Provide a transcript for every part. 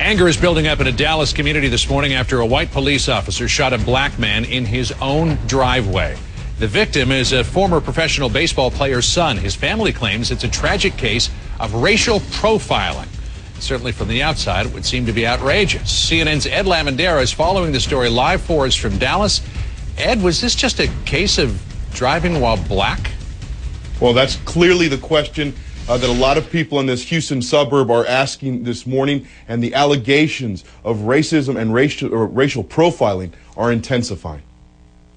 Anger is building up in a Dallas community this morning after a white police officer shot a black man in his own driveway. The victim is a former professional baseball player's son. His family claims it's a tragic case of racial profiling. Certainly from the outside, it would seem to be outrageous. CNN's Ed Lavandera is following the story live for us from Dallas. Ed, was this just a case of driving while black? Well, that's clearly the question that a lot of people in this Houston suburb are asking this morning, and the allegations of racism and racial profiling are intensifying.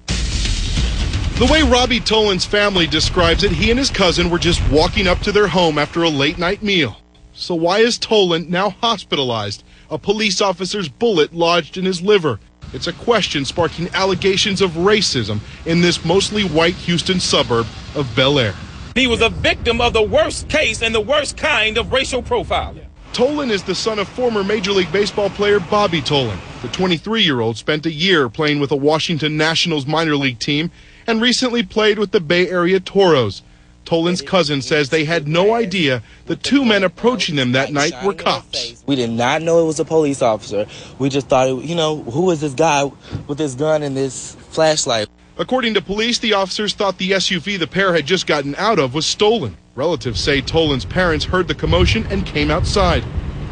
The way Robbie Tolan's family describes it, he and his cousin were just walking up to their home after a late-night meal. So why is Tolan now hospitalized? A police officer's bullet lodged in his liver. It's a question sparking allegations of racism in this mostly white Houston suburb of Bellaire. He was a victim of the worst case and the worst kind of racial profiling. Tolan is the son of former Major League Baseball player Bobby Tolan. The 23-year-old spent a year playing with a Washington Nationals minor league team and recently played with the Bay Area Toros. Tolan's cousin says they had no idea the two men approaching them that night were cops. We did not know it was a police officer. We just thought, who is this guy with this gun and this flashlight? According to police, the officers thought the SUV the pair had just gotten out of was stolen. Relatives say Tolan's parents heard the commotion and came outside.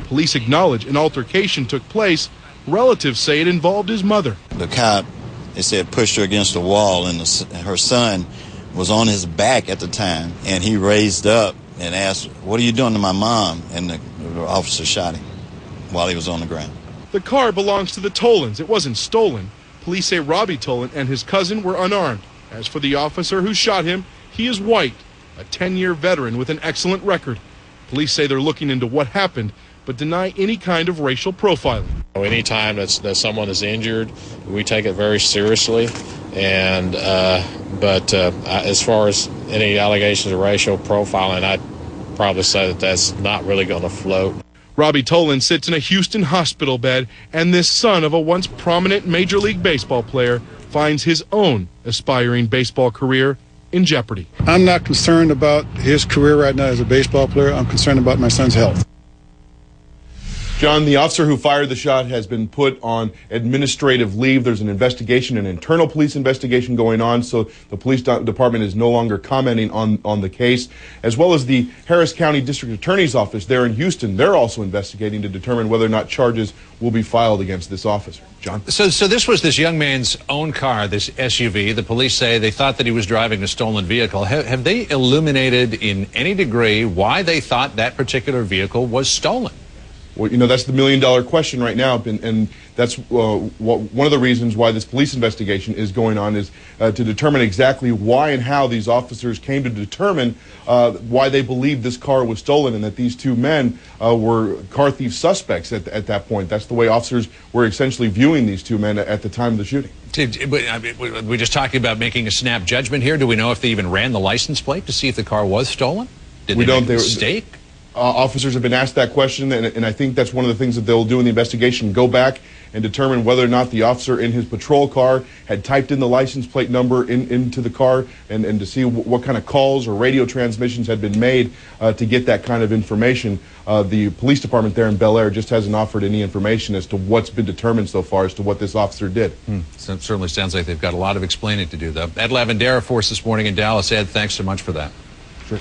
Police acknowledge an altercation took place. Relatives say it involved his mother. The cop, they said, pushed her against the wall, and her son was on his back at the time, and he raised up and asked, "What are you doing to my mom?" And the officer shot him while he was on the ground. The car belongs to the Tolans. It wasn't stolen. Police say Robbie Tolan and his cousin were unarmed. As for the officer who shot him, he is white, a 10-year veteran with an excellent record. Police say they're looking into what happened, but deny any kind of racial profiling. Anytime that someone is injured, we take it very seriously. And but as far as any allegations of racial profiling, I'd probably say that that's not really going to float. Robbie Tolan sits in a Houston hospital bed, and this son of a once prominent Major League Baseball player finds his own aspiring baseball career in jeopardy. I'm not concerned about his career right now as a baseball player. I'm concerned about my son's health. John, the officer who fired the shot has been put on administrative leave. There's an investigation, an internal police investigation going on, so the police department is no longer commenting on the case, as well as the Harris County District Attorney's Office there in Houston. They're also investigating to determine whether or not charges will be filed against this officer. John? So this was this young man's own car, this SUV. The police say they thought that he was driving a stolen vehicle. Have they illuminated in any degree why they thought that particular vehicle was stolen? Well, that's the million-dollar question right now, and that's one of the reasons why this police investigation is going on, is to determine exactly why and how these officers came to determine why they believed this car was stolen and that these two men were car thief suspects at that point. That's the way officers were essentially viewing these two men at the time of the shooting. We're just talking about making a snap judgment here. Do we know if they even ran the license plate to see if the car was stolen? Did they make a mistake? Officers have been asked that question, and I think that's one of the things that they'll do in the investigation, go back and determine whether or not the officer in his patrol car had typed in the license plate number into the car, and to see what kind of calls or radio transmissions had been made to get that kind of information. The police department there in Bellaire just hasn't offered any information as to what's been determined so far as to what this officer did. So it certainly sounds like they've got a lot of explaining to do, though. Ed Lavandera for us this morning in Dallas. Ed, thanks so much for that. Sure.